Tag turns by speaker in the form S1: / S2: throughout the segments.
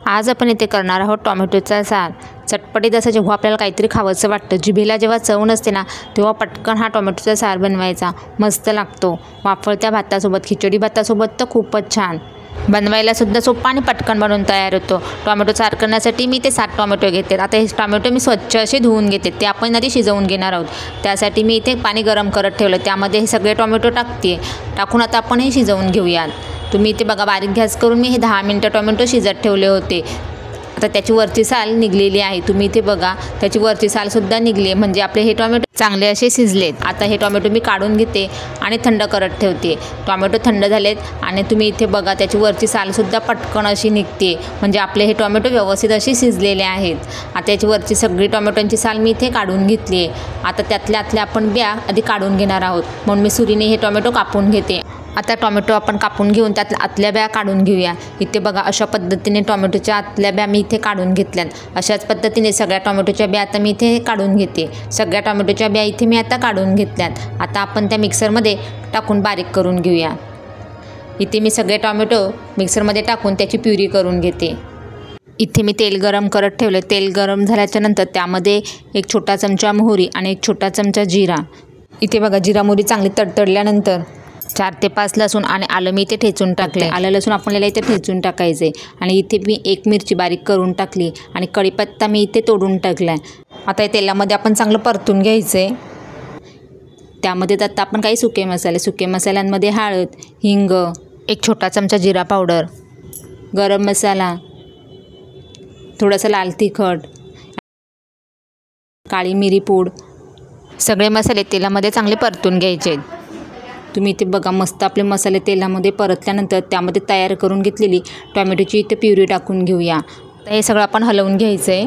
S1: आज आपण इथे करणार आहोत टोमॅटोचा सार। चटपटीत असं जेव्हा आपल्याला काहीतरी खावंसं वाटतं, जिभेला जेव्हा चव नसते ना, तेव्हा पटकन हा टोमॅटोचा सार बनवायचा। मस्त लागतो। वाफळत्या भातासोबत, खिचडी भातासोबत तर खूपच छान। बनवायला सुद्धा सोपा आणि पटकन बनवून तयार होतो। टोमॅटो सार करण्यासाठी मी ते 7 टोमॅटो घेते। आता हे टोमॅटो मी स्वच्छ असे धुवून घेते, ते आपण आधी शिजवून घेणार आहोत। त्यासाठी मी इथे पाणी गरम करत ठेवलं, त्यामध्ये हे सगळे टोमॅटो टाकून आता आपण हे शिजवून घेऊयात। तुम्ही इथे बघा, बारीक गॅस करून मी हे 10 मिनिटं टोमॅटो शिजत ठेवले होते। आता त्याची वरची साल निघलेली आहे। तुम्ही इथे बघा, त्याची वरची सालसुद्धा निघली आहे, म्हणजे आपले हे टोमॅटो चांगले असे शिजलेत। आता हे टोमॅटो मी काढून घेते आणि थंड करत ठेवते। टोमॅटो थंड झालेत आणि तुम्ही इथे बघा, त्याची वरची सालसुद्धा पटकन अशी निघते, म्हणजे आपले हे टोमॅटो व्यवस्थित असे शिजलेले आहेत। आता याची वरची सगळी टोमॅटोंची साल मी इथे काढून घेतली आहे। आता त्यातल्या आपण बिया आधी काढून घेणार आहोत, म्हणून मी सुरीने हे टोमॅटो कापून घेते। आता टोमॅटो आपण कापून घेऊन त्यातल्या आतल्या बिया काढून घेऊया। इथे बघा, अशा पद्धतीने टोमॅटोच्या आतल्या बिया मी इथे काढून घेतल्यात। अशाच पद्धतीने सगळ्या टोमॅटोच्या बिया आता मी इथे काढून घेते। सगळ्या टोमॅटोच्या बिया इथे मी आता काढून घेतल्यात। आता आपण त्या मिक्सरमध्ये टाकून बारीक करून घेऊया। इथे मी सगळे टोमॅटो मिक्सरमध्ये टाकून त्याची प्युरी करून घेते। इथे मी तेल गरम करत ठेवले। तेल गरम झाल्याच्या नंतर त्यामध्ये 1 छोटा चमचा मोहरी आणि 1 छोटा चमचा जिरा। इथे बघा, जिरा मोहरी चांगली तडतडल्यानंतर 4 ते 5 लसूण आणि आलं मी इथे ठेचून टाकले। आलं लसूण आपल्याला इथे ठेचून टाकायचे। आणि इथे मी 1 मिरची बारीक करून टाकली आणि कढीपत्ता मी इथे तोडून टाकलाय। आता या तेलामध्ये आपण चांगलं परतून घ्यायचे। त्यामध्ये आता आपण काही सुके मसाल्यांमध्ये हळद, हिंग, 1 छोटा चमचा जिरा पावडर, गरम मसाला, थोडंसं लाल तिखट, काळी मिरी पूड, सगळे मसाले तेलामध्ये चांगले परतून घ्यायचे। तुम्ही इथे बघा, मस्त आपले मसाले तेलामध्ये परतल्यानंतर त्यामध्ये तयार करून घेतलेली टोमॅटोची इथे प्युरी टाकून घेऊया। तर हे सगळं आपण हलवून घ्यायचं आहे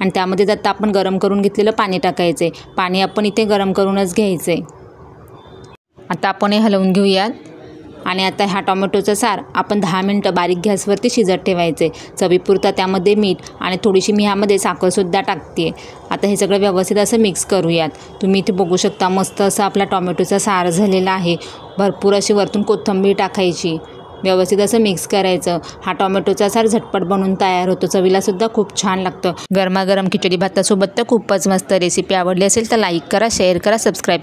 S1: आणि त्यामध्ये आता आपण गरम करून घेतलेलं पाणी टाकायचं आहे। पाणी आपण इथे गरम करूनच घ्यायचं आहे। आता आपण हे हलवून घेऊयात आणि आता हा टोमॅटोचा सार आपण 10 मिनिटं बारीक गॅसवरती शिजत ठेवायचे। चवीपुरता त्यामध्ये मीठ आणि थोडीशी मी ह्यामध्ये साखरसुद्धा टाकते। आता हे सगळं व्यवस्थित असं मिक्स करूयात। तुम्ही इथे बघू शकता, मस्त असं आपला टोमॅटोचा सार झालेला आहे। भरपूर अशी वरतून कोथिंबीर टाकायची, व्यवस्थित असं मिक्स करायचं। हा टोमॅटोचा सार झटपट बनवून तयार होतो, चवीलासुद्धा खूप छान लागतं। गरमागरम खिचडी भातासोबत तर खूपच मस्त। रेसिपी आवडली असेल तर लाईक करा, शेअर करा, सबस्क्राईब